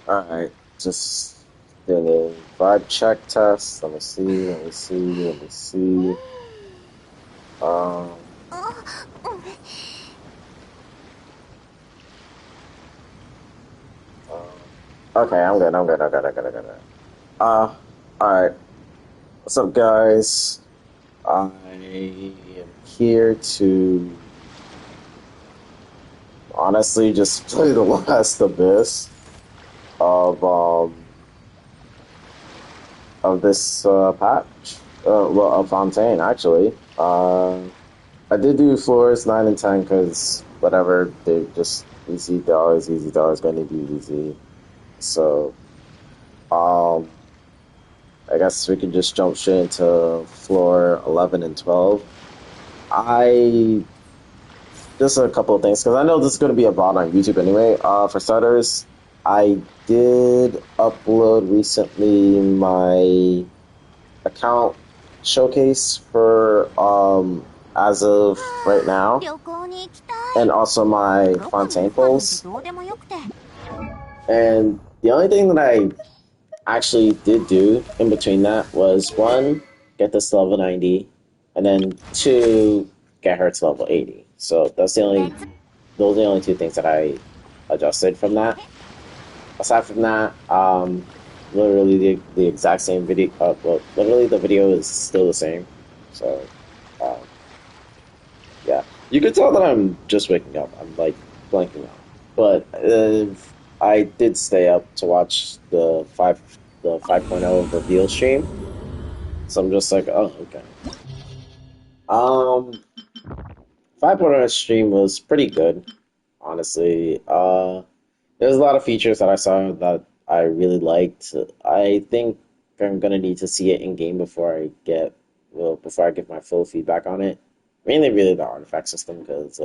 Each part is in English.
Alright, just doing a vibe check test. Let me see, let me see, let me see. Um, okay, I'm good, I'm good, I'm good, I'm good, I'm good. Alright. What's up, guys? I am here to honestly just play the last abyss of this patch. Well, of Fontaine actually. I did do floors 9 and 10 because whatever, they're just easy. They're always easy. They're always going to be easy. So, um, I guess we can just jump straight into floor 11 and 12. I Just a couple of things because I know this is going to be a VOD on YouTube anyway. For starters, I did upload recently my account showcase for as of right now, and also my Fontaine polls. And the only thing that I actually did do in between that was one, get this to level 90, and then two, get her to level 80. So those are the only two things that I adjusted from that. Aside from that, literally the exact same video. Well, literally the video is still the same. So, um, yeah, you can tell that I'm just waking up. I'm like blanking out, but I did stay up to watch the 5.0 reveal stream. So I'm just like, oh, okay. Um, 5.0 stream was pretty good, honestly. There's a lot of features that I saw that I really liked. I think I'm gonna need to see it in game before I give my full feedback on it. Mainly, really the artifact system because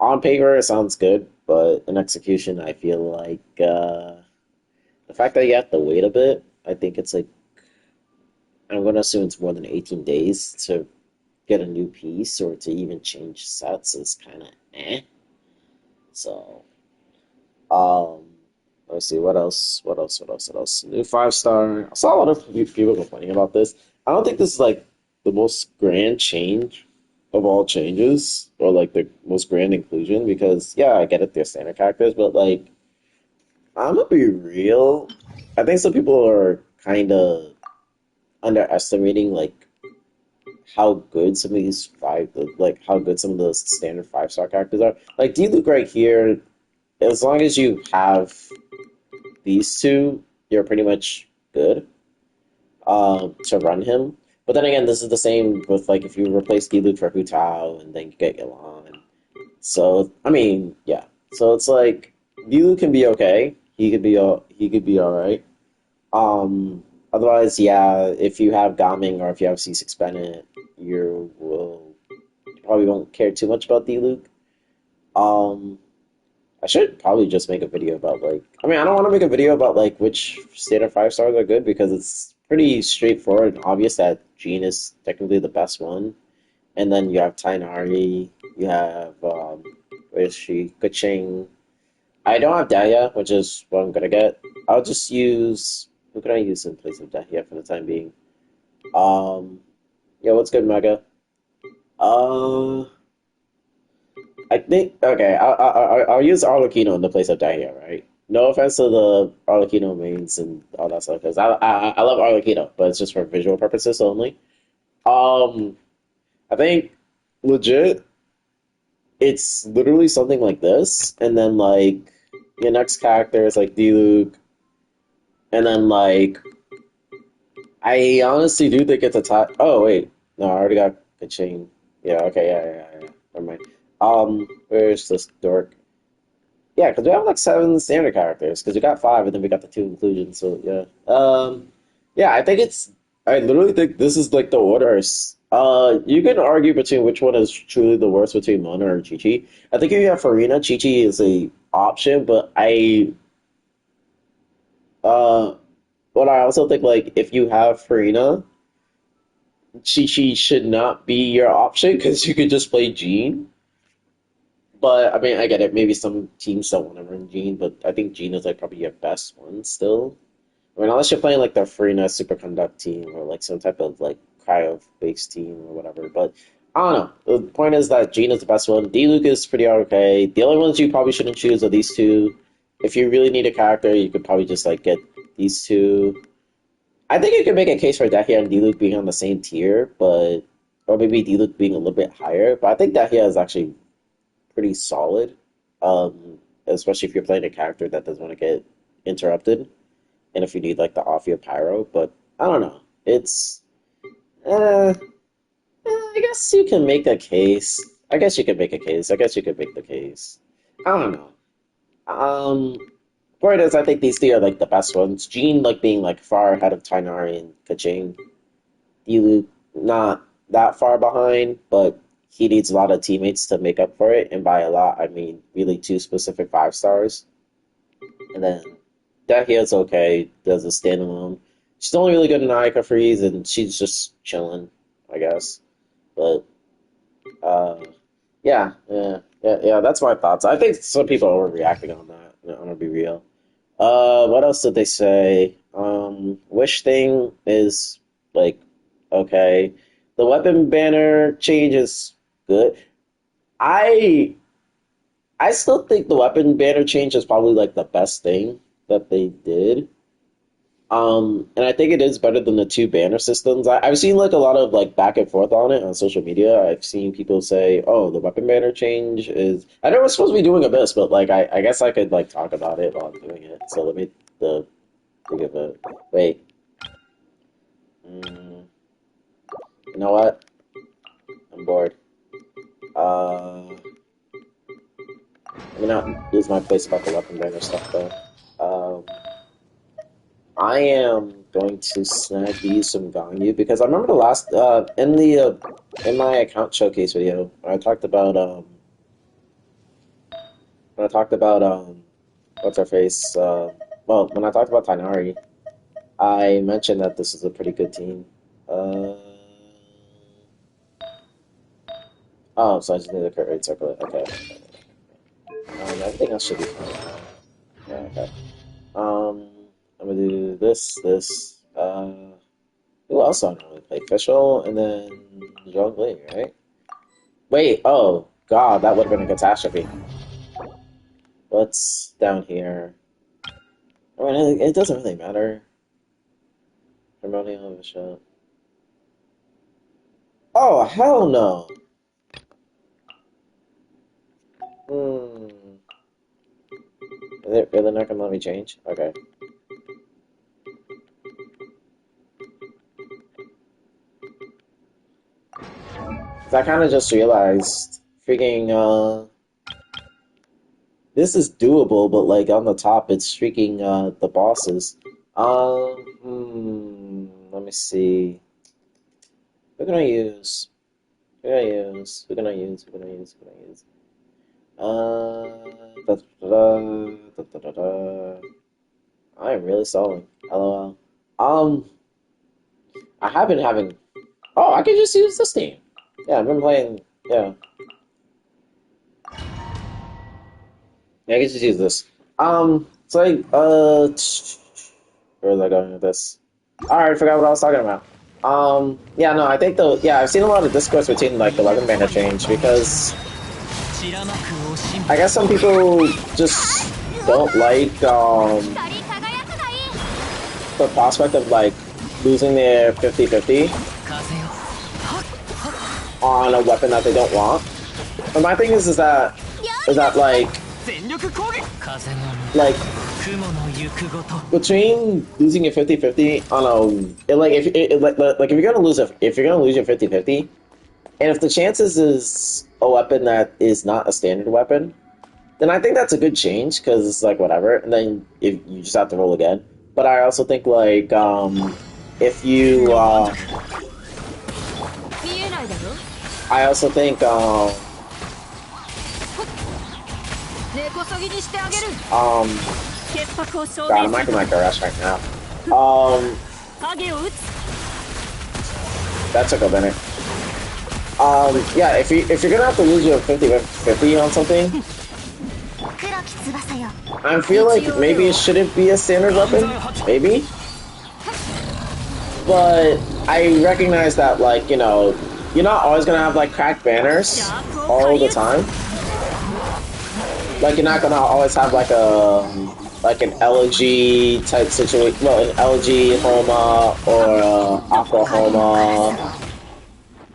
on paper it sounds good, but in execution, I feel like the fact that you have to wait a bit. I think it's like I'm gonna assume it's more than 18 days to get a new piece or to even change sets is kind of eh. So, um, let's see what else. What else? What else? What else? New 5 star. I saw a lot of people complaining about this. I don't think this is like the most grand change of all changes, or like the most grand inclusion. Because yeah, I get it, they're standard characters, but like I'm gonna be real. I think some people are kind of underestimating like how good some of these like how good some of the standard 5 star characters are. Like D-Luke right here, as long as you have these two, you're pretty much good to run him. But then again, this is the same with like if you replace D-Luke for Hu Tao and then you get Yalan. So I mean, yeah. So it's like D-Luke can be okay. He could be all right. Otherwise, yeah, if you have Gaming or if you have C6 Bennett, you probably won't care too much about D-Luke. Um, I should probably just make a video about like I mean I don't want to make a video about like which standard 5 stars are good because it's pretty straightforward and obvious that Jean is technically the best one. And then you have Tainari, you have where is she? Kuching. I don't have Dahlia, which is what I'm gonna get. I'll just use who can I use in place of Dahlia for the time being? Um yeah, what's good, Mega? Uh I think okay. I'll use Arlecchino in the place of Dahlia, right? No offense to the Arlecchino mains and all that stuff, because I love Arlecchino, but it's just for visual purposes only. Um, I think legit, it's literally something like this, and then like your next character is like Diluc, and then like I honestly do think it's a top. Oh wait, no, I already got the chain. Yeah, okay, yeah. Never mind. Where's this dork? Yeah, because we have like 7 standard characters. Because we got 5, and then we got the 2 inclusions. So yeah, yeah. I literally think this is like the orders. You can argue between which one is truly the worst between Mona or Chi Chi. I think if you have Farina, Chi Chi is a option, but uh, but I also think like if you have Farina, Chi Chi should not be your option because you could just play Jean. But I mean, I get it. Maybe some teams don't want to run Gene, but I think Gene is like probably your best one still. I mean, unless you're playing like the Farina Superconduct team or like some type of like cryo-based team or whatever. But I don't know. The point is that Gene is the best one. D-Luke is pretty okay. The only ones you probably shouldn't choose are these two. If you really need a character, you could probably just like get these two. I think you could make a case for Dahlia and D-Luke being on the same tier, but or maybe D-Luke being a little bit higher. But I think Dahlia is actually pretty solid, especially if you're playing a character that doesn't want to get interrupted, and if you need like the off your pyro. But I don't know. It's I guess you can make a case. I guess you could make a case. I guess you could make the case. I don't know. Point is, I think these three are like the best ones. Gene like being like far ahead of Tainari and Kaching. Diluc not that far behind, but he needs a lot of teammates to make up for it. And by a lot, I mean really two specific 5 stars. And then Dahia's okay, does a standalone. She's only really good in Ayaka freeze, and she's just chilling, I guess. But yeah, that's my thoughts. I think some people are overreacting on that. I'm gonna be real. What else did they say? Wish thing is like okay. The weapon banner change is good. I I still think the weapon banner change is probably like the best thing that they did. And I think it is better than the two banner systems. I've seen like a lot of like back and forth on it on social media. I've seen people say, "Oh, the weapon banner change is." I know we're supposed to be doing Abyss, but like I guess I could like talk about it while I'm doing it. So let me think of it. Wait. Mm, you know what? I'm bored. I'm gonna lose my place about the weapon banner stuff though. I am going to snag these from Ganyu because I remember the last in my account showcase video when I talked about what's her face well when I talked about Tainari, I mentioned that this is a pretty good team. Uh, oh, so I just need to create circle it. Okay. Everything else should be fine now. Yeah, okay. I'm gonna do this. Who else do I normally play? Fischl and then Zhongli, right? Wait, oh god, that would have been a catastrophe. What's down here? I mean, it doesn't really matter. Harmonium of a shot. Oh, hell no! Hmm. Is it really not gonna let me change? Okay. I kind of just realized, freaking, this is doable, but like on the top, it's freaking, the bosses. Let me see. Who can I use? Who can I use? Who can I use? Who can I use? Who can I use? Da, da, da, da, da, da. I am really stalling. LOL. I have been having. Oh, I could just use this team. Yeah, I've been playing. Yeah. Yeah, I can just use this. It's like, where was I going with this? Alright, I forgot what I was talking about. Yeah, no, I think yeah, I've seen a lot of discourse between, like, the weapon banner change, because I guess some people just don't like, the prospect of, like, losing their 50-50 on a weapon that they don't want. But my thing is that like between losing your 50-50 on a like if you're gonna lose your 50-50, and if the chances is a weapon that is not a standard weapon, then I think that's a good change because it's like whatever, and then if you just have to roll again. But I also think like if you I also think God, I'm acting like a rush right now. That took a minute. Yeah, if you're gonna have to lose your 50 on something, I feel like maybe it shouldn't be a standard weapon, maybe. But I recognize that, like, you know, you're not always gonna have like cracked banners all the time. Like, you're not gonna always have like an LG type situation, well, an LG Homa or Aqua Homa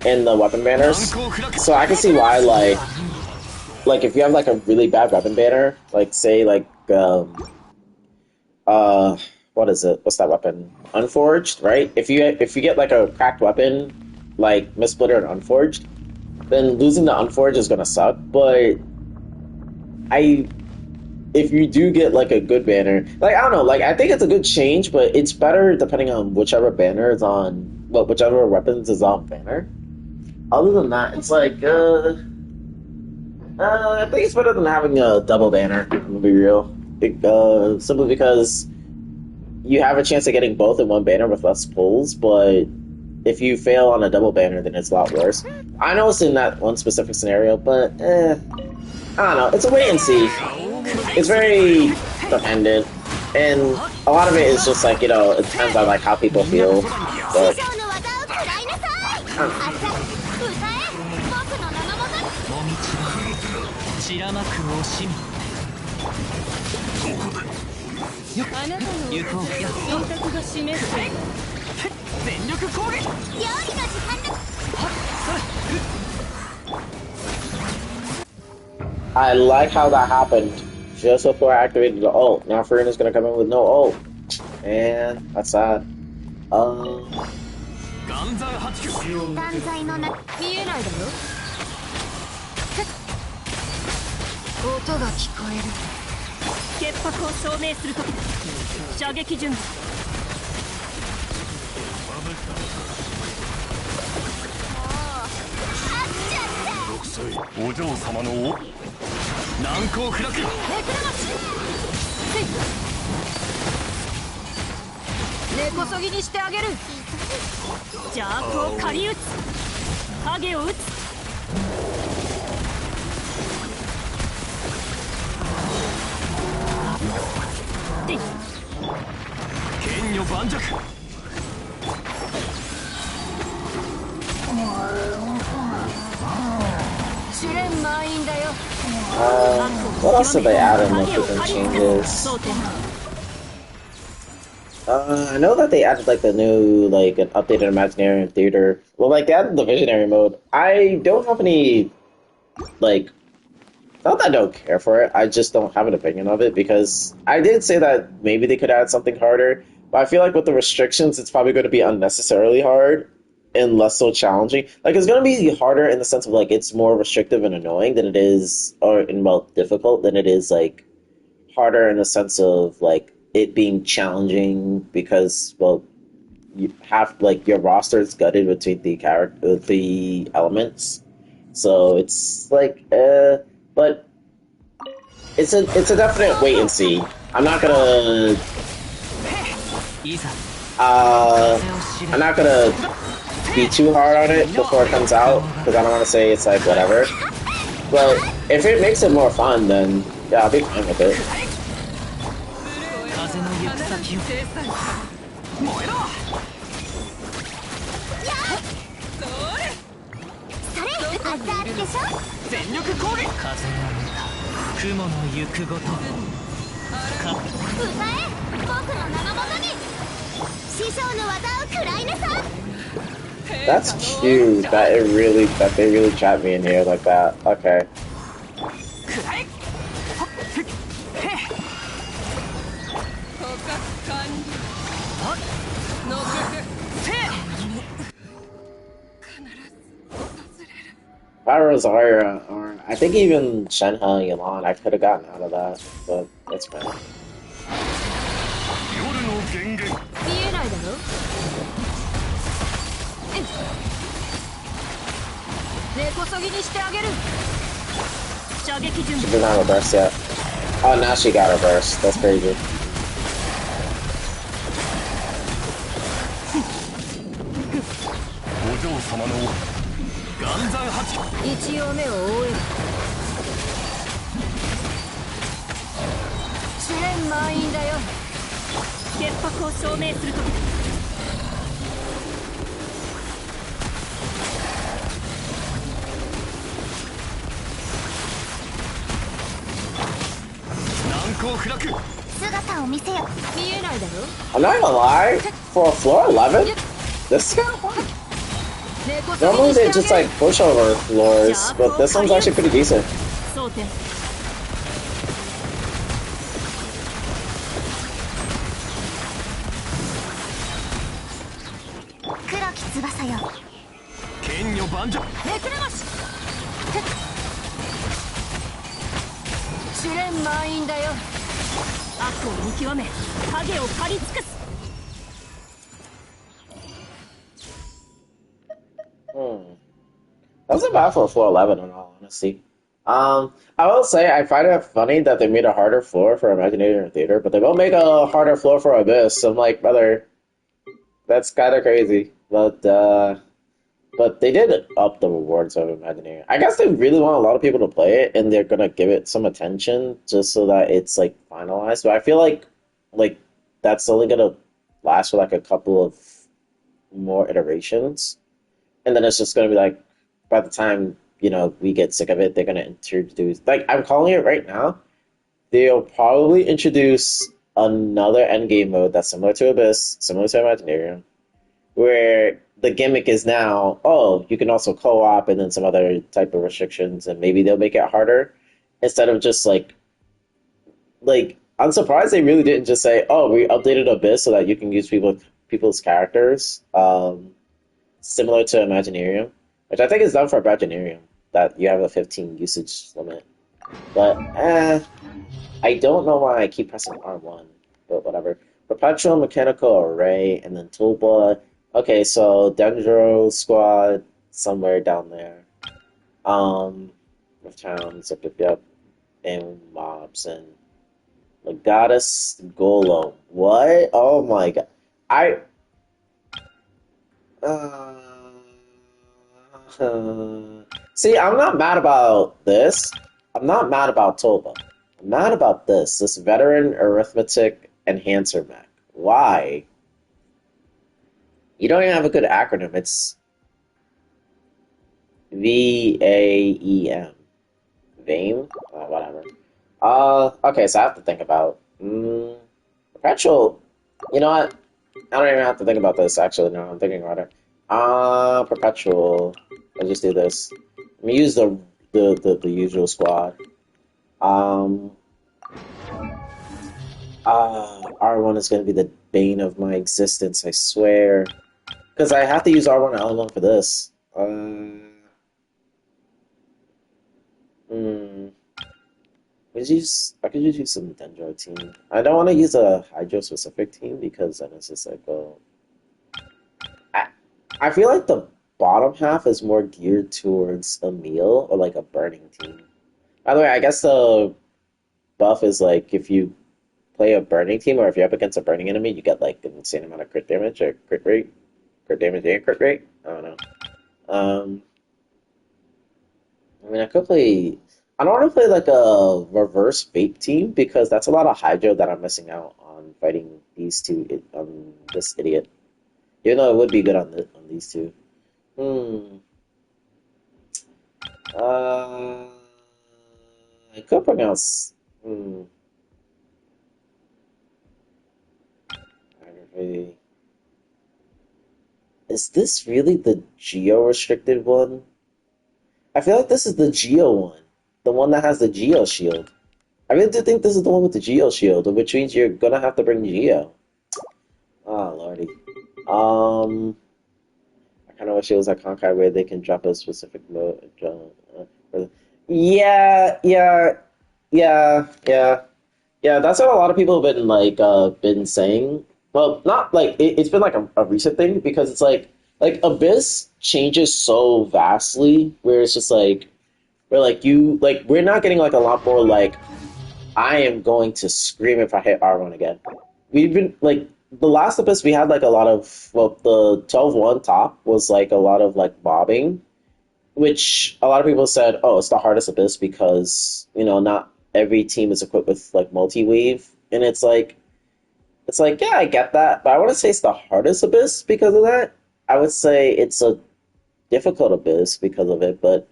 in the weapon banners. So I can see why, like if you have like a really bad weapon banner, like say like what is it? What's that weapon? Unforged, right? If you get like a cracked weapon, like Mistsplitter and Unforged, then losing the Unforged is gonna suck. But if you do get like a good banner, like I don't know, like I think it's a good change, but it's better depending on whichever banner is on, well, whichever weapons is on banner. Other than that, it's like I think it's better than having a double banner. I'm gonna be real, simply because you have a chance of getting both in one banner with less pulls, but if you fail on a double banner, then it's a lot worse. I know it's in that one specific scenario, but I don't know. It's a wait and see. It's very dependent, and a lot of it is just like, you know, it depends on like how people feel. But I like how that happened just before I activated the ult. Now Farina's gonna come in with no ult. And that's sad. What else have they added in the freaking changes? I know that they added like the new, like an updated Imaginarium Theater. Well, like they added the Visionary mode. I don't have any, like, not that I don't care for it. I just don't have an opinion of it because I did say that maybe they could add something harder, but I feel like with the restrictions, it's probably going to be unnecessarily hard and less so challenging. Like it's going to be harder in the sense of like it's more restrictive and annoying than it is, or and well, difficult than it is like harder in the sense of like it being challenging because, well, you have like your roster is gutted between the elements, so it's like but it's a definite wait and see. I'm not gonna be too hard on it before it comes out because I don't want to say it's like whatever. But if it makes it more fun, then yeah, I'll be fine with it. That's cute that they really trapped me in here like that. Okay. Rosaria, or I think even Shenhe and Yelan, I could have gotten out of that, but that's fine. She doesn't have a burst yet. Oh, now she got her burst. That's crazy. 一応目を覆えば試練満員だよ。潔白を証明するときだ。姿を見せよ。見えないだろ。 I'm not gonna lie, for a floor 11, this is kind of fun. Normally they just like push over floors, but this one's actually pretty decent. 蒼天。黒き翼よ。剣女万丈。めくれまし。試練満員だよ。悪を見極め、影を刈り尽くす。That's not bad for a floor 11 in all honesty. I will say I find it funny that they made a harder floor for Imaginary Theater, but they won't make a harder floor for Abyss. I'm like, brother, that's kind of crazy. But they did up the rewards of Imaginary. I guess they really want a lot of people to play it, and they're gonna give it some attention just so that it's like finalized. But I feel like that's only gonna last for like a couple of more iterations, and then it's just gonna be like by the time we get sick of it, they're gonna introduce, like, I'm calling it right now. They'll probably introduce another endgame mode that's similar to Abyss, similar to Imaginarium, where the gimmick is now, oh, you can also co-op and then some other type of restrictions, and maybe they'll make it harder instead of just like I'm surprised they really didn't just say, oh, we updated Abyss so that you can use people's characters similar to Imaginarium, which I think is done for Imaginarium, that you have a 15 usage limit. But I don't know why I keep pressing R1, but whatever. Perpetual Mechanical Array, and then Tulpa. Okay, so Dendro Squad somewhere down there. With towns, yep, and mobs, and Legatus Golem. What? Oh my god. See, I'm not mad about this. I'm not mad about Tulpa. I'm mad about this veteran arithmetic enhancer mech. Why? You don't even have a good acronym. It's VAEM. VAME? Whatever. Okay, so I have to think about Perpetual. You know what? I don't even have to think about this, actually. No, I'm thinking about it. Perpetual. Let's just do this. Let me use the usual squad. R1 is going to be the bane of my existence, I swear. Because I have to use R1 and L1 for this. I could just use some Dendro team. I don't want to use a Hydro specific team because then it's just like, well, I feel like the bottom half is more geared towards a meal or like a burning team. By the way, I guess the buff is like if you play a burning team or if you're up against a burning enemy, you get like an insane amount of crit damage or crit rate. Crit damage and crit rate? I don't know. I mean, I could play. I don't want to play like a reverse Vape team because that's a lot of Hydro that I'm missing out on fighting these two, on this idiot. Even though it would be good on these two. I could pronounce. Is this really the geo-restricted one? I feel like this is the Geo one. The one that has the Geo shield. I really do think this is the one with the Geo shield, which means you're gonna have to bring Geo. Oh, lordy. I kind of wish it was a Konkai where they can drop a specific mode. Yeah. That's what a lot of people have been like been saying. Well, not like it's been like a recent thing because it's like Abyss changes so vastly where it's just like we're not getting like a lot more like I am going to scream if I hit R1 again. We've been like the last Abyss we had like a lot of the 12-1 top was like a lot of like bobbing which a lot of people said, oh, it's the hardest abyss because not every team is equipped with like multi-wave, and it's like yeah, I get that, but I want to say it's the hardest abyss because of that. I would say it's a difficult abyss because of it, but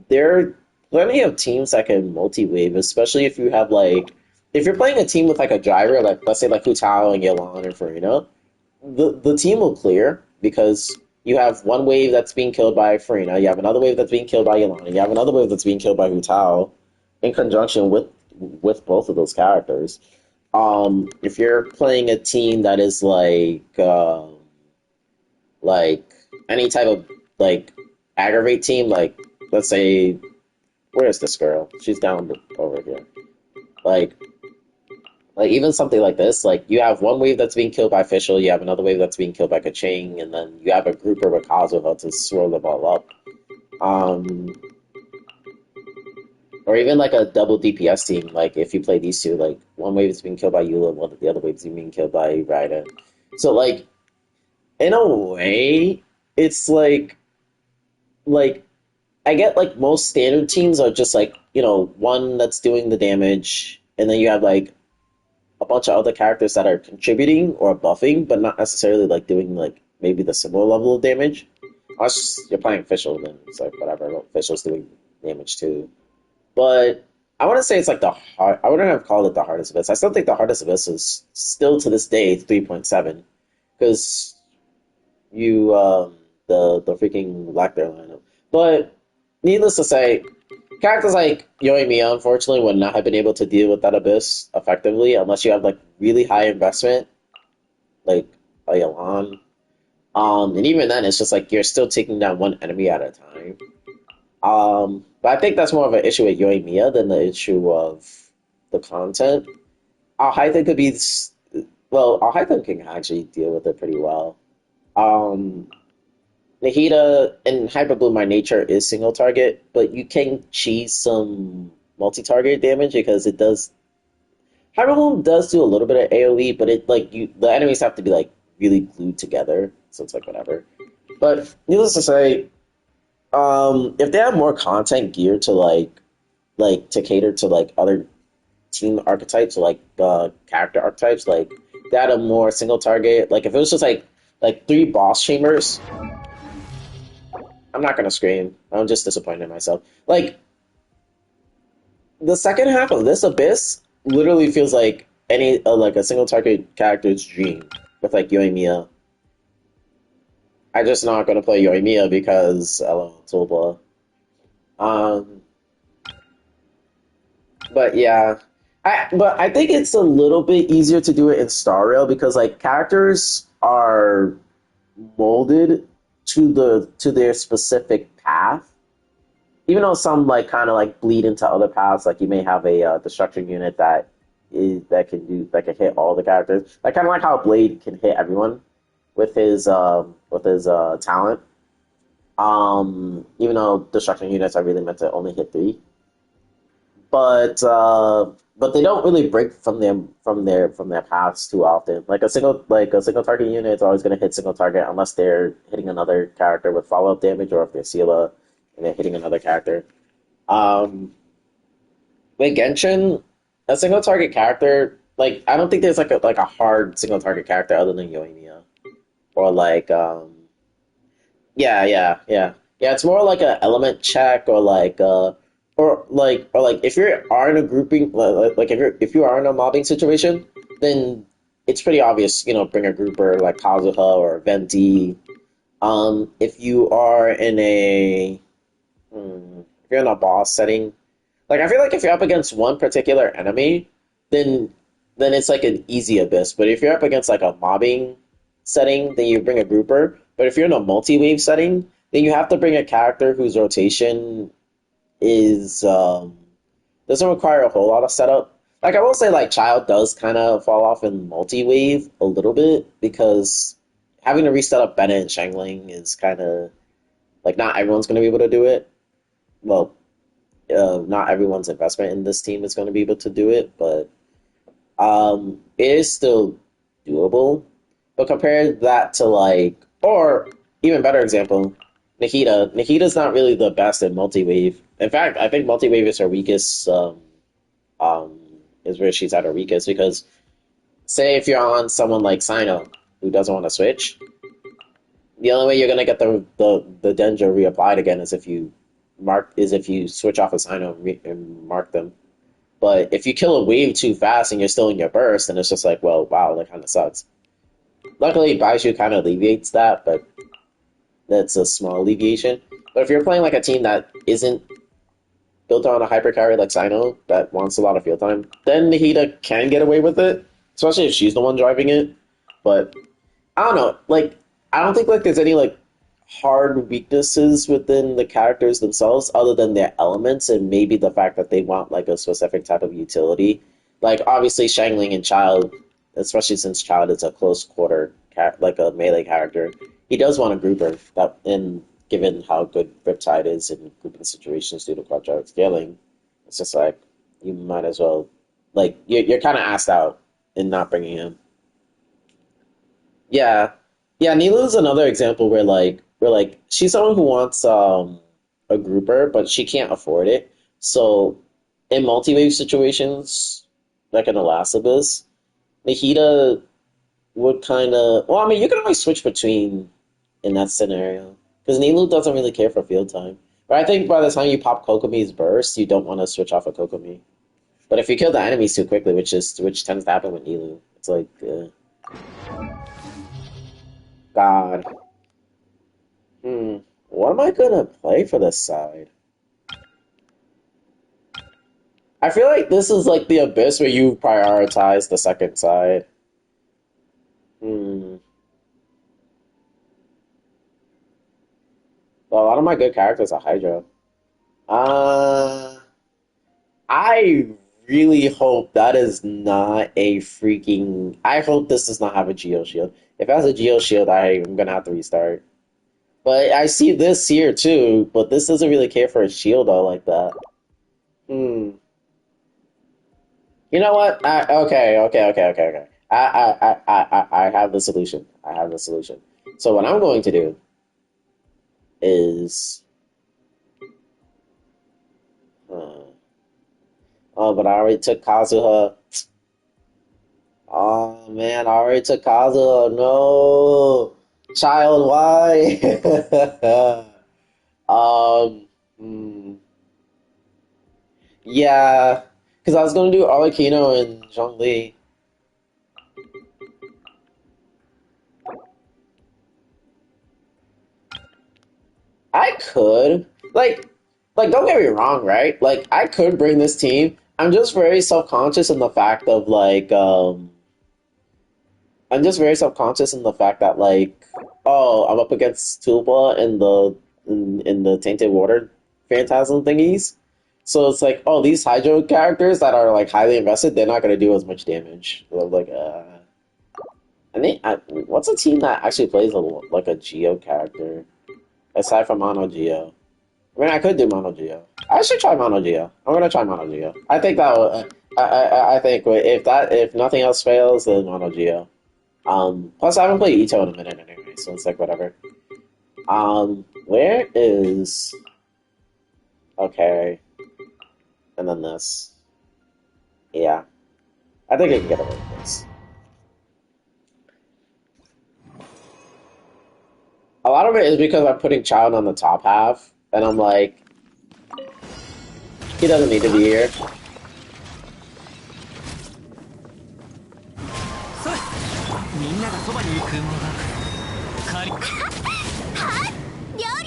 there are plenty of teams that can multi-wave, especially if you have like if you're playing a team with like a driver, like let's say like Hutao and Yelan or Farina, the team will clear because you have one wave that's being killed by Farina, you have another wave that's being killed by Yelan, you have another wave that's being killed by Hutao in conjunction with both of those characters. If you're playing a team that is like any type of like aggravate team, like let's say where's this girl? She's down over here. Like like even something like this, like you have one wave that's being killed by Fischl, you have another wave that's being killed by Kaching, and then you have a grouper with Kazuha to swirl them all up. Um, or even like a double DPS team, like if you play these two, like one wave is being killed by Eula, one the other wave is being killed by Raiden. So like in a way, it's like I get like most standard teams are just like, one that's doing the damage, and then you have like a bunch of other characters that are contributing or buffing, but not necessarily like doing like maybe the similar level of damage. Unless you're playing Fischl, then it's like whatever. Fischl's doing damage too. But I want to say it's like the hard. I wouldn't have called it the hardest abyss. I still think the hardest abyss is still to this day 3.7 because you the freaking Black Bear lineup. But needless to say, characters like Yoimiya unfortunately would not have been able to deal with that abyss effectively unless you have like really high investment, like a Yalan. And even then, it's just like you're still taking down one enemy at a time. But I think that's more of an issue with Yoimiya than the issue of the content. Alhaitham could be, well, Alhaitham can actually deal with it pretty well. Um, Nahida and Hyper Bloom by nature is single target, but you can cheese some multi-target damage because it does. Hyper Bloom does do a little bit of AoE, but it like the enemies have to be like really glued together, so it's like whatever. But needless to say, if they have more content geared to like to cater to like other team archetypes or like character archetypes, like they had a more single target. Like if it was just like three boss chambers, I'm not gonna scream. I'm just disappointed in myself. Like the second half of this abyss literally feels like any like a single target character's dream with like Yoimiya. I just not gonna play Yoimiya because LOL Tulba. Um, but yeah, I think it's a little bit easier to do it in Star Rail because like characters are molded to their specific path. Even though some like kind of like bleed into other paths, like you may have a destruction unit that can hit all the characters, like kind of like how Blade can hit everyone with his talent. Even though destruction units are really meant to only hit three, but they don't really break from their paths too often. Like a single target unit is always going to hit single target unless they're hitting another character with follow up damage, or if they're Seela and they're hitting another character. Um, with Genshin, a single target character, like I don't think there's like a hard single target character other than Yoimiya or like yeah. It's more like a element check or like or like if you are in a grouping like if you are in a mobbing situation, then it's pretty obvious. Bring a grouper like Kazuha or Venti. If you are in a if you're in a boss setting, like I feel like if you're up against one particular enemy, then it's like an easy abyss. But if you're up against like a mobbing setting, then you bring a grouper. But if you're in a multi-wave setting, then you have to bring a character whose rotation is doesn't require a whole lot of setup. Like I will say, like Child does kind of fall off in multi-wave a little bit because having to reset up Bennett and Shangling is kind of like not everyone's going to be able to do it. Well, not everyone's investment in this team is going to be able to do it, but it is still doable. But compare that to like, or even better example, Nikita's not really the best at multi-wave. In fact, I think multi-wave is her weakest. Um, is where she's at her weakest because say if you're on someone like Sino who doesn't want to switch, the only way you're gonna get the Denjo reapplied again is if you switch off a Sino and mark them. But if you kill a wave too fast and you're still in your burst, then it's just like, well, wow, that kind of sucks. Luckily, Baishu kind of alleviates that, but that's a small alleviation. But if you're playing like a team that isn't built on a hypercarry like Sino that wants a lot of field time, then Nahida can get away with it, especially if she's the one driving it. But I don't know, like I don't think like there's any like hard weaknesses within the characters themselves other than their elements and maybe the fact that they want like a specific type of utility. Like obviously Shangling and Child, especially since Child is a close quarter like a melee character, he does want a grouper that in given how good Riptide is in grouping situations due to quadratic scaling, it's just like you might as well like you're kind of asked out in not bringing him. Yeah, yeah. Nilu's another example where like she's someone who wants a grouper, but she can't afford it. So in multi-wave situations, like in Elastabus, Nahida would kind of well, I mean, you can always switch between in that scenario because Nilu doesn't really care for field time. But I think by the time you pop Kokomi's burst, you don't want to switch off a Kokomi. But if you kill the enemies too quickly, which tends to happen with Nilu, it's like God. What am I gonna play for this side? I feel like this is like the abyss where you prioritize the second side. Hmm. Well, a lot of my good characters are Hydra. Uh, I really hope that is not a freaking. I hope this does not have a Geo Shield. If it has a Geo Shield, I'm gonna have to restart. But I see this here too, but this doesn't really care for a shield all like that. Hmm. You know what? Okay. I have the solution. I have the solution. So what I'm going to do is, uh, oh, but I already took Kazuha. Oh man, I already took Kazuha. No, child, why? Hmm. Yeah, because I was going to do Arlecchino and Zhongli. I could like don't get me wrong, right? Like I could bring this team. I'm just very self-conscious in the fact of I'm just very self-conscious in the fact that like oh, I'm up against Tulpa in the Tainted Water Phantasm thingies. So it's like, oh, these Hydro characters that are like highly invested, they're not gonna do as much damage. So I'm like, what's a team that actually plays like a Geo character aside from Mono-Geo? I mean, I could do Mono-Geo. I should try Mono-Geo. I'm gonna try Mono-Geo. I think that I think if nothing else fails, then Mono-Geo. Plus I haven't played Ito in a minute anyway, so it's like whatever. Where is okay, and then this. Yeah, I think I can get away with this. A lot of it is because I'm putting Child on the top half, and I'm like, he doesn't need to be here. そうみんながそばに行くものだ代わり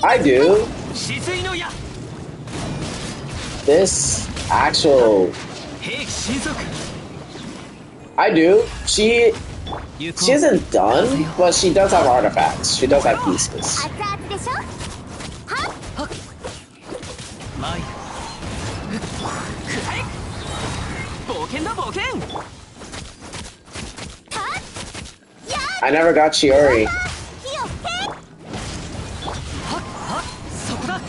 I do. 止水の矢 This actual 兵器神速 I do.行こ She う isn't done, but she does have artifacts. She does have pieces. 前へ冒険だ冒険 I never got Chiori. そこだ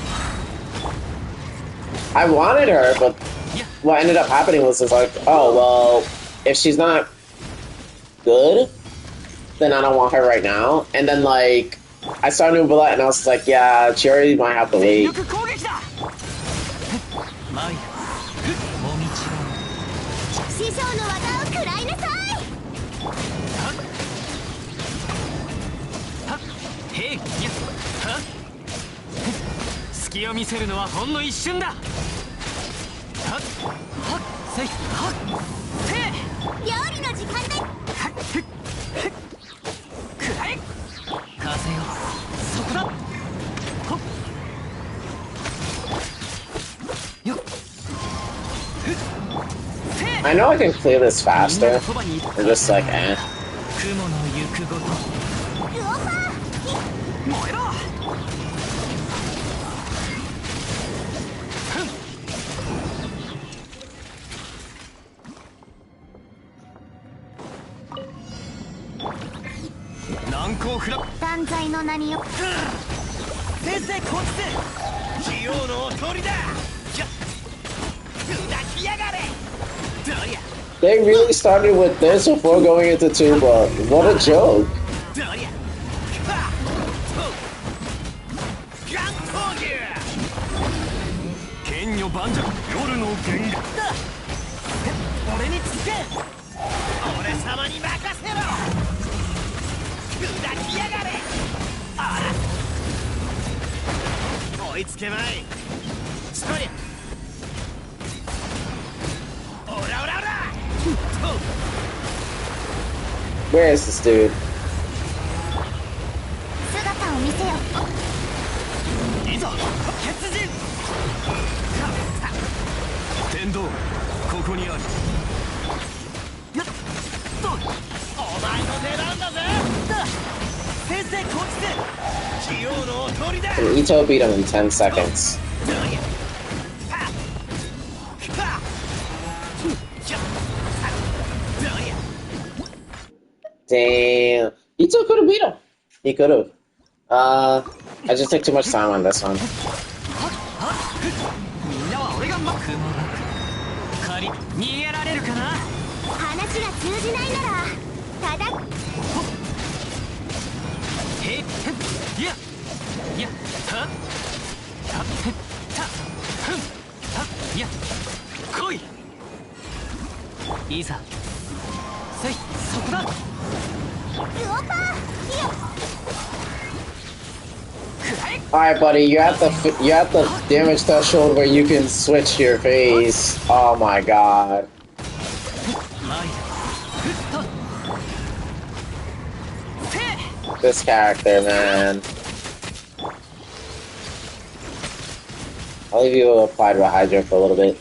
I wanted her, but what ended up happening was just like, oh well, if she's not good, then I don't want her right now. And then like I saw New Bullet and I was like, yeah, Cherry might have to wait. 全力攻撃だマイヤもみち師匠の技を食らいなさい。はっへいやっはっ隙を見せるのはほんの一瞬だはっはっせいはっせい料理の時間だ。くらえ風よそこだほっよっ I know I can clear this faster. I'm just like, eh. 雲の行くごとルオパ燃えろ難攻不落ー断罪の名によ。先生こっちで器用のおとりだ。砕きやがれ。どりゃ They really started with this before going into 2, but what a joke. どりゃはっとガン闘牛。剣女盤石夜の剣だ俺につけ俺様に任せろ。砕きやがれ。あら追いつけまい。そりゃオラオラオラ。 Where is this dude? 姿を見せよ。いざ決人天道ここにあるやっとお前の出番だぜ。先生こっちで器用のおとりだ。 And Ito beat him in 10 seconds. どりゃはっはっじゃどりゃ Damn. Ito could have beat him. He could have. I just took too much time on this one. みんなは俺が雲が仮逃げられるかな話が通じないならただへっへっいやいやはっはっへっはふんはっいや来いいざせいそこだルオパーいや Alright, buddy, you're at the damage threshold where you can switch your phase. Oh my god. マイヤふっとせ This character, man. I'll leave you applied with Hydra for a little bit.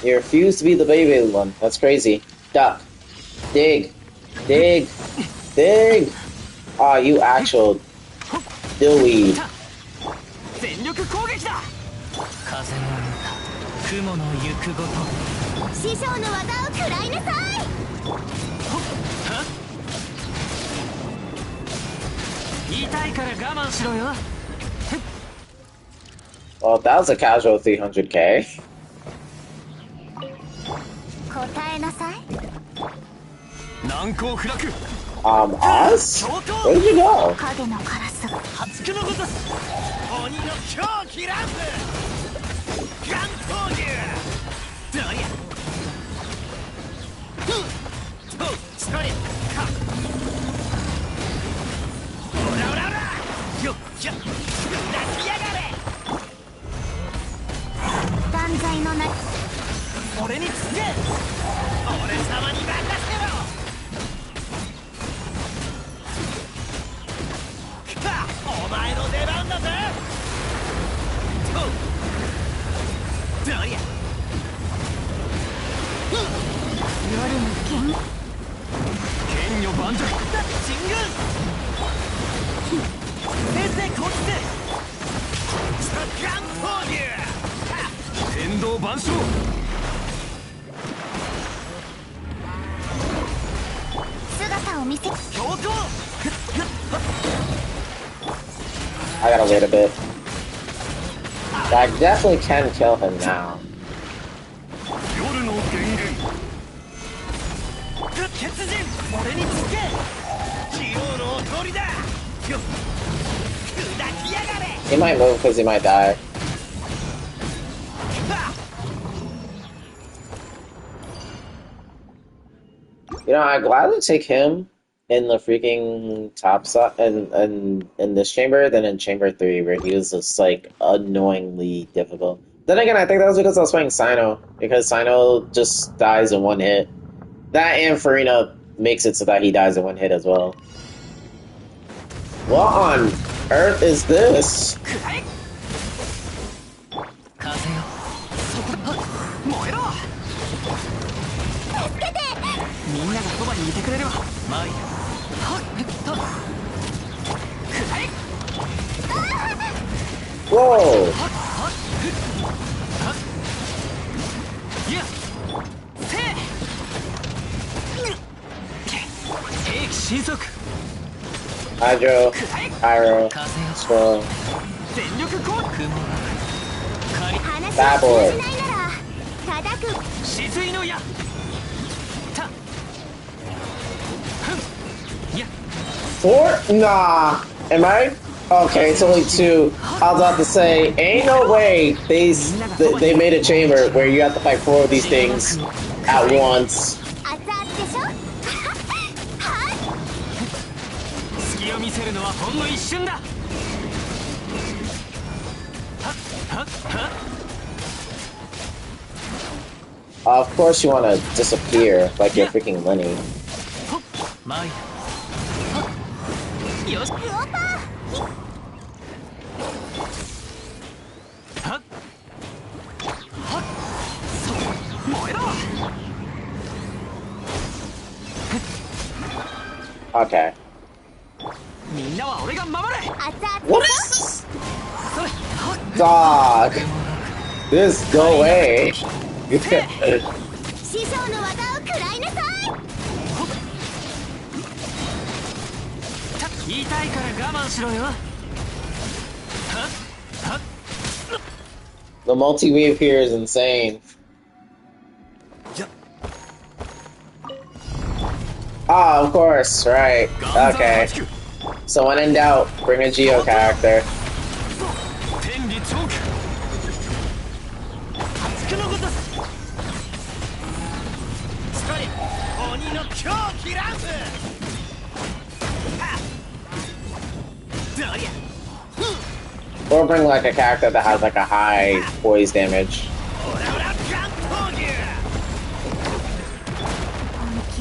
You refuse to be the baby one. That's crazy. Duck. Dig. Dig. Dig. Aw, you actual dillweed. 全力攻撃だ風の歌雲の行くごと師匠の技を食らいなさい。言いたいから我慢しろよ Well, that was a casual 300k. 答えなさい。難攻不落 Us? Where did you go? 影のカラスが破竹のごとし鬼の狂気乱舞。ガン闘牛。どりゃふっとそりゃかオラオラオラ。よっしゃ砕きやがれ。断罪の名。俺につけ俺様に任せろ。お前の出番だぜ。とどりゃ夜の剣剣女盤石神宮先生こっちでガン闘牛。天道万象 姿を見せ。強行 I gotta wait a bit. I definitely can kill him now. 夜の源源鉄人俺につけ器用のおとりだ。砕 He might move because he might die. You know, I'd gladly take him in the freaking top slot and in this chamber than in chamber 3 where he was just like annoyingly difficult. Then again, I think that was because I was playing Sino, because Sino just dies in one hit. That and Farina makes it so that he dies in one hit as well. What on earth is this? Whoa! Hydro, Pyro, Swirl. Bad boy. Four? Nah. Am I? Okay, it's only 2. I was about to say, ain't no way they made a chamber where you have to fight 4 of these things at once. Of course you want to disappear like you're freaking Lenny. Okay. What is this? Dog. This go away. The multi-wave here is insane. Ah, of course, right. Okay. So when in doubt, bring a Geo character. Or bring like a character that has like a high poise damage.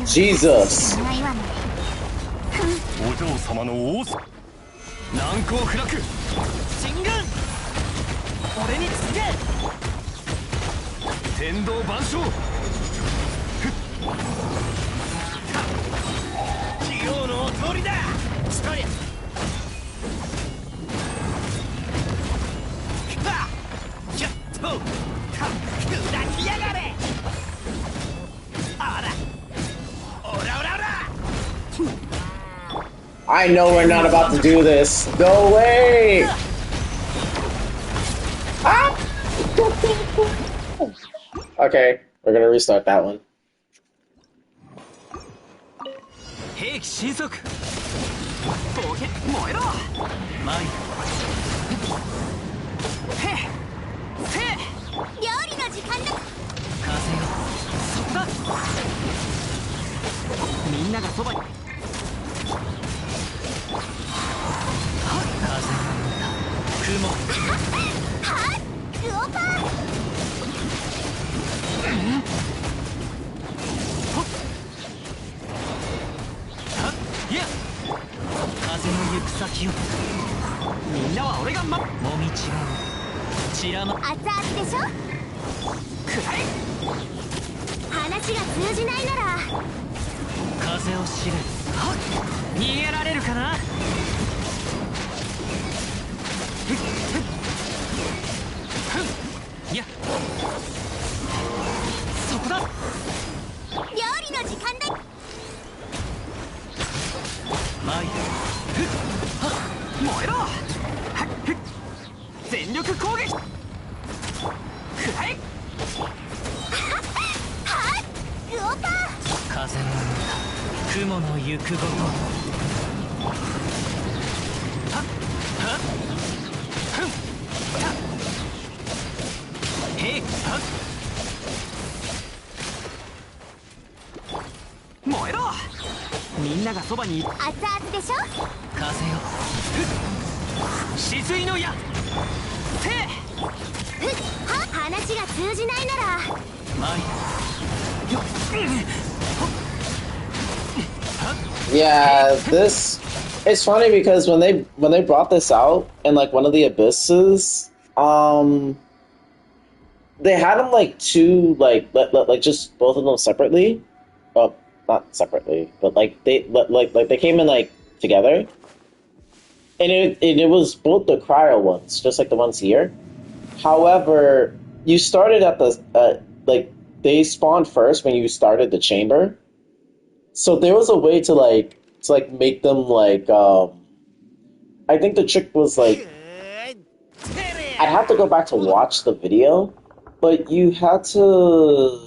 Jesus! I know we're not about to do this. No way! Ah! Okay, we're gonna restart that one. 燃えろ。みんながそばに。熱々でしょ。風よ。止水の矢。話が通じないなら。Yeah, this it's funny because when they brought this out in like one of the abysses, they had them like two like just both of them separately. Well, not separately, but like they came in like together, and it was both the cryo ones, just like the ones here. However, you started at the like they spawned first when you started the chamber, so there was a way to make them like I think the trick was like I'd have to go back to watch the video, but you had to.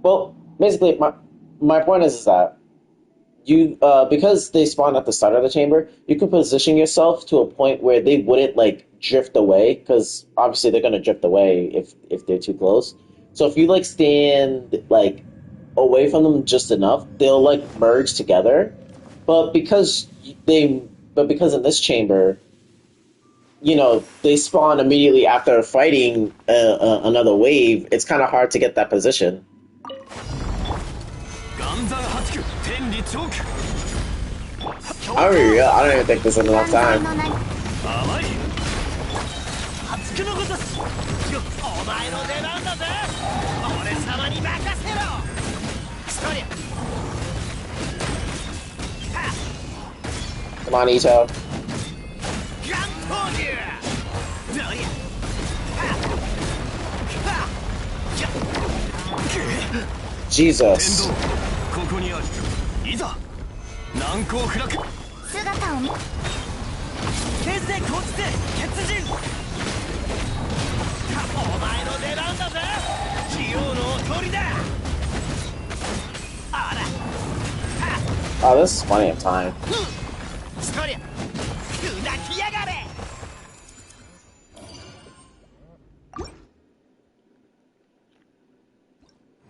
Well, basically, my point is that you because they spawn at the start of the chamber, you can position yourself to a point where they wouldn't like drift away, because obviously they're gonna drift away if they're too close. So if you like stand like away from them just enough, they'll like merge together. But because in this chamber, you know, they spawn immediately after fighting another wave, it's kind of hard to get that position. I don't even think this is enough time. Come on, Ito. Jesus. ここにある。いざ難攻不落。姿を見。先生こっちで決陣。お前の出番だぜ。器用の鳥だ。あら。Oh, this is plenty of time. そりゃ。砕きやがれ。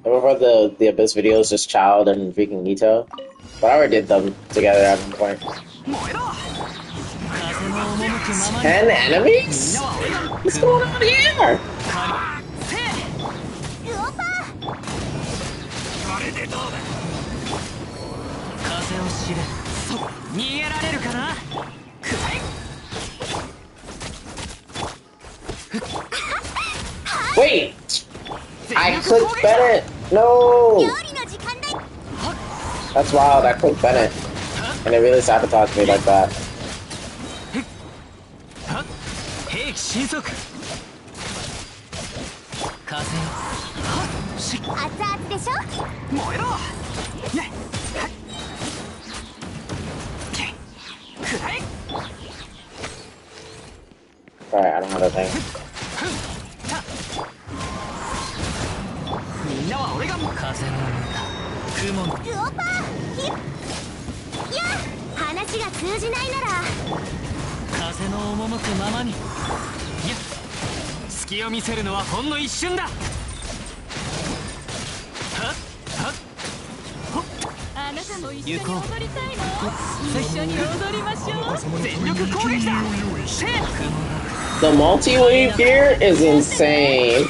I remember the Abyss videos, just Child and freaking Ito. But I already did them together at one point. 10 enemies? What's going on here? 風を知れ。逃げられるかな。Wait! I clicked Bennett! No! That's wild, I clicked Bennett. And it really sabotaged me like that. 兵器神速。風よ。熱々でしょ。燃えろ。ね。くらえ。 Sorry, I don't have that thing. みんなは俺が風の雲の。グオパー。いや、話が通じないなら。風の赴くままに。いや、隙を見せるのはほんの一瞬だ。あなたも一緒に踊りたいの？一緒に踊りましょう。全力攻撃だ。 The multi-wave here is insane.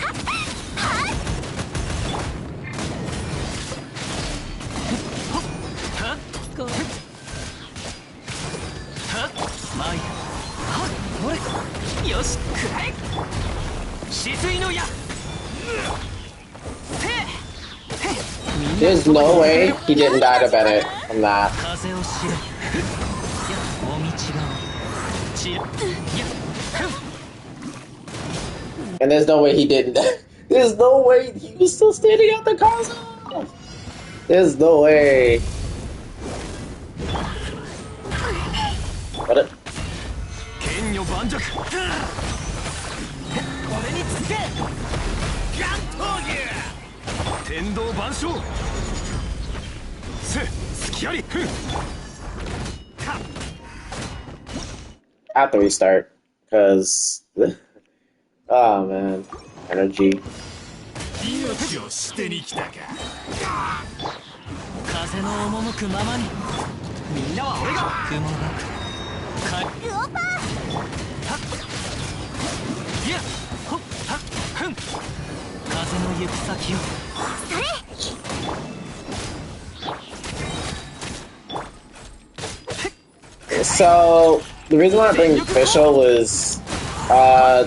There's no way he didn't die to Bennett from that. And there's no way he didn't. There's no way he was still standing at the console. There's no way. What it? I have to restart because oh man, energy. 命を捨てに来たか。風の赴くままにみんなは俺が雲がかウオパーいやほっはっふん風の行く先をそれ So the reason why I bring Fischl was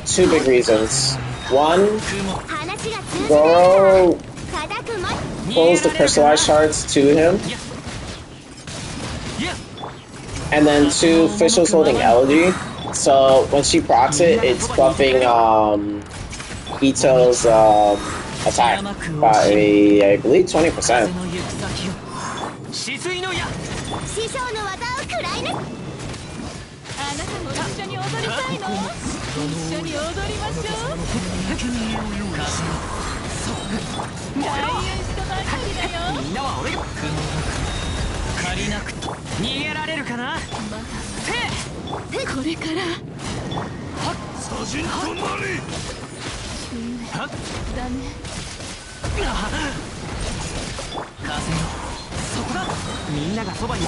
two big reasons. One, 話が通じない Goro 固くも pulls the crystallized shards to him, いや and then two, Fischl's holding Elegy. So when she procs it, it's buffing Ito's attack by I believe 20%. 風の行く先を止水の矢師匠の技を食らいぬあなたも一緒に踊りたいの一緒に踊りましょう開演したばかりだよみんなは俺が雲が借りなくと逃げられるかなまだこれからサジンとなれ。はっダメ風のそこだみんながそばに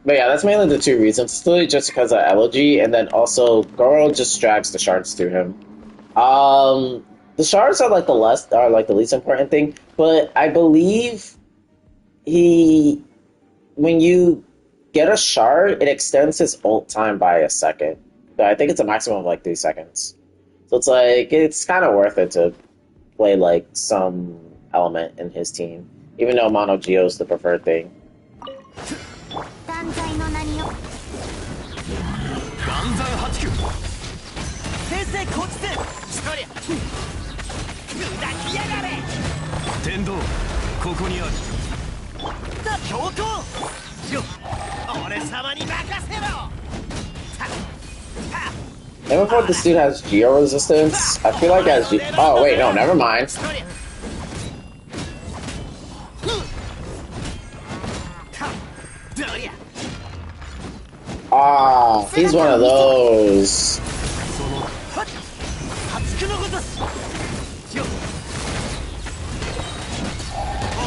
But yeah, that's mainly the two reasons. It's really just because of Elegy, and then also Goro just drags the shards through him. The shards are like the least important thing, but I believe when you get a shard, it extends his ult time by a second. But I think it's a maximum of like 3 seconds. So it's like it's kind of worth it to play like some element in his team, even though Mono-Geo is the preferred thing. 断罪の名によ岩山八九先生こっちで。そりゃ。砕きやがれ。天道ここにあるだ教頭。よ。俺様に任せろ。Even if this dude has Geo resistance, I feel like as oh wait, no, never mind. そりゃ。どりゃ。 Ah, he's one of those. はっ。初くのごとす。よ。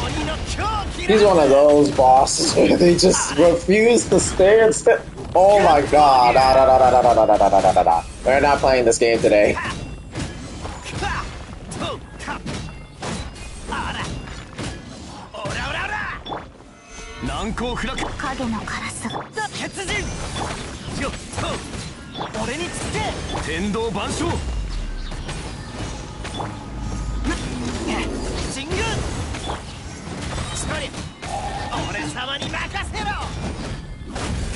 鬼の狂気 He's one of those bosses where they just refuse to stay and stay. Oh my god. Da, da, da, da, da, da, da, da, da, da, da. We're not playing this game today. 難攻不落影のカラスが鉄人よっと俺につけ天道万象神軍そりゃ俺様に任せろ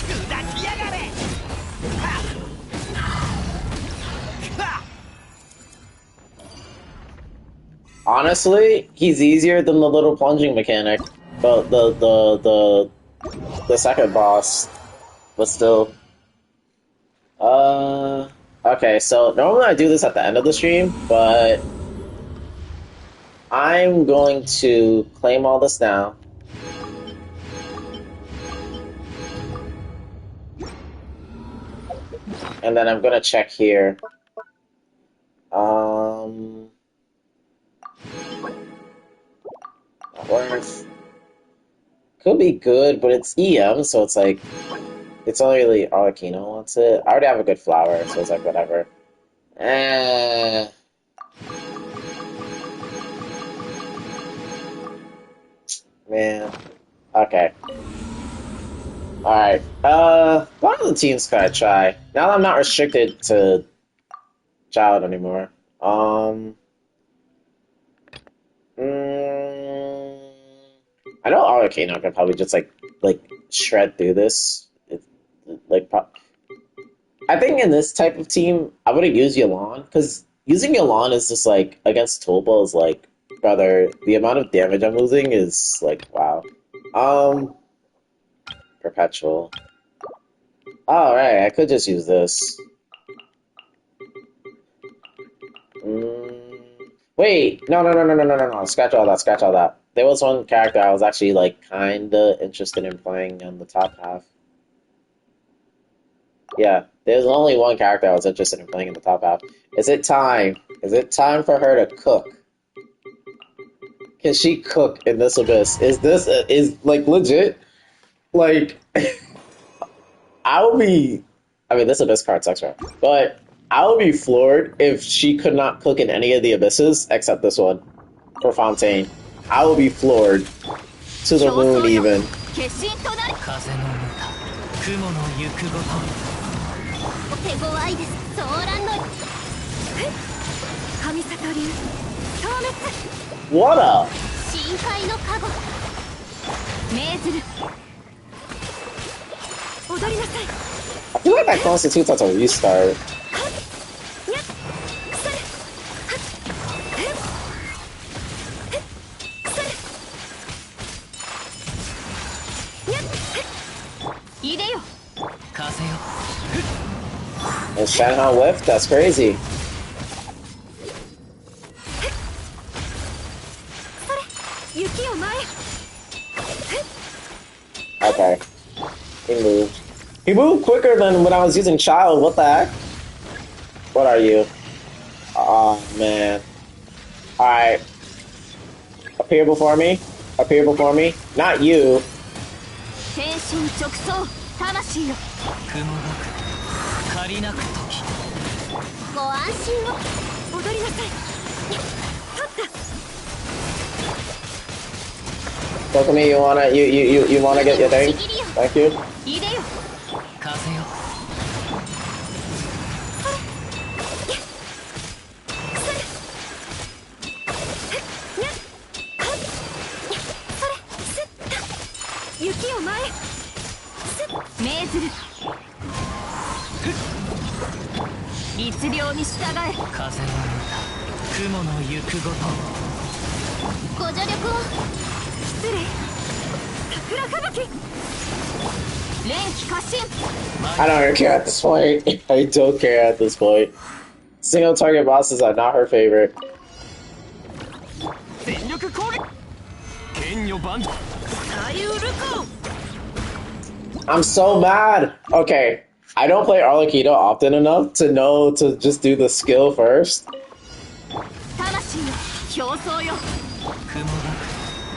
砕きやがれはっ Honestly, he's easier than the little plunging mechanic. The second boss. But still. Okay, so normally I do this at the end of the stream, but I'm going to claim all this now. And then I'm gonna check here. Worth. Could be good, but it's EM, so it's like it's only really Arlecchino wants it. I already have a good flower, so it's like whatever. Man. Okay. Alright. One of the teams could I try? Now that I'm not restricted to child anymore. I know Arlecchino can probably just like shred through this. I think in this type of team, I wouldn't use Yelan because using Yelan is just like against Tulpa is like, brother, the amount of damage I'm losing is like wow. Perpetual. All right, I could just use this. Wait, no. Scratch all that. there was one character I was actually like kinda interested in playing on the top half. Yeah, there's only one character I was interested in playing in the top half. Is it time? Is it time for her to cook? Can she cook in this abyss? Is this is like legit? Like I would be. I mean, this abyss card sucks, right? But I would be floored if she could not cook in any of the abysses except this one for Fontaine. I would be floored to the moon, even. 風の歌雲の行くごと手強いです。ソーランの神里流消滅 What a 深海の加護命ずる踊りなさい I feel like that constitutes as a restart. にゃっそれそれにゃっ入れよ 風よ And Shanghai whiff? That's crazy. それ雪を前 Okay. He moved. He moved quicker than when I was using Child. What the heck? What are you? Oh, man. Alright. Appear before me. Appear before me. Not you. 天心直送魂よ雲がく借りなく時ご安心を踊りなさい取った Look at me. You wanna get your thing? Thank you. 入れよ風よ雪を前命ずる律令に従え風の歌雲の行くごとご助力を失礼桜吹雪連気過信 I don't even care at this point. I don't care at this point. Single target bosses are not her favorite. 全力攻撃剣女万丈左右ルコ I'm so mad. Okay, I don't play Arlecchino often enough to know to just do the skill first. 魂よ表層よ 雲が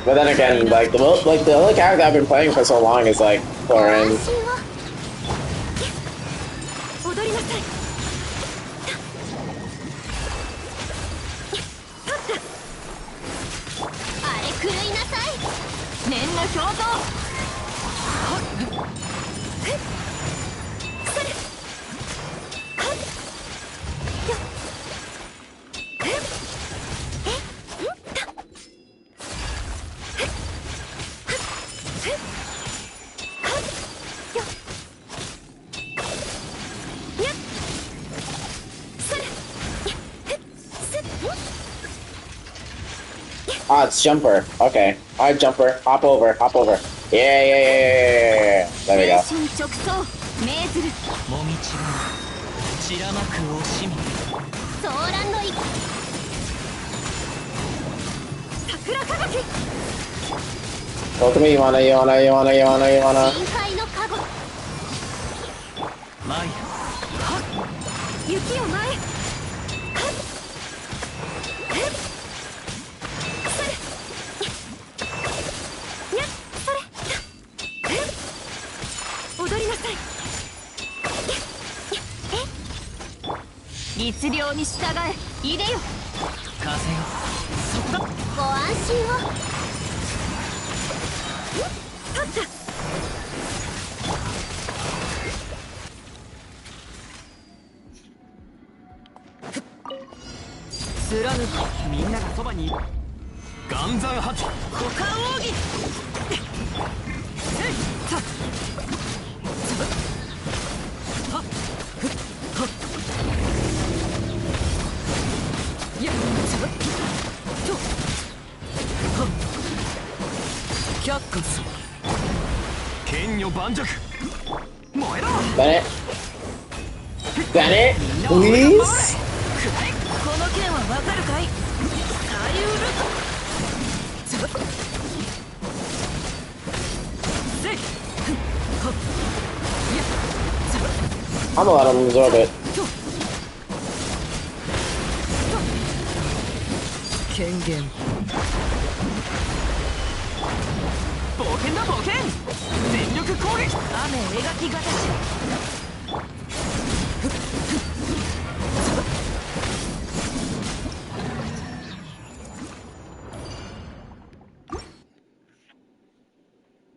But then again, like the only character I've been playing for so long is like ご安 Florin. 心を踊りなさい取ったあれ狂いなさい念の表情それAh, it's Jumper. Okay. Alright, Jumper. Hop over. Hop over. Yeah. There we go. 全身直送命ずるもみちが散らまく惜しみソーランの息桜吹雪 Look at me. You wanna. 深海の加護マイ雪を前踊りなさい律令に従え入れよ風よそこだご安心を取った貫くみんながそばに岩山八股間奥義却下す剣女盤石燃えろ Bennett, please. この剣はわかるかい左右ル I'm gonna let him absorb it. 権限冒険だ冒険全力攻撃雨描きがたし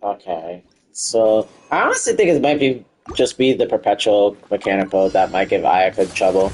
Okay. So I honestly think it might be just be the perpetual mechanical that might give Ayaka trouble.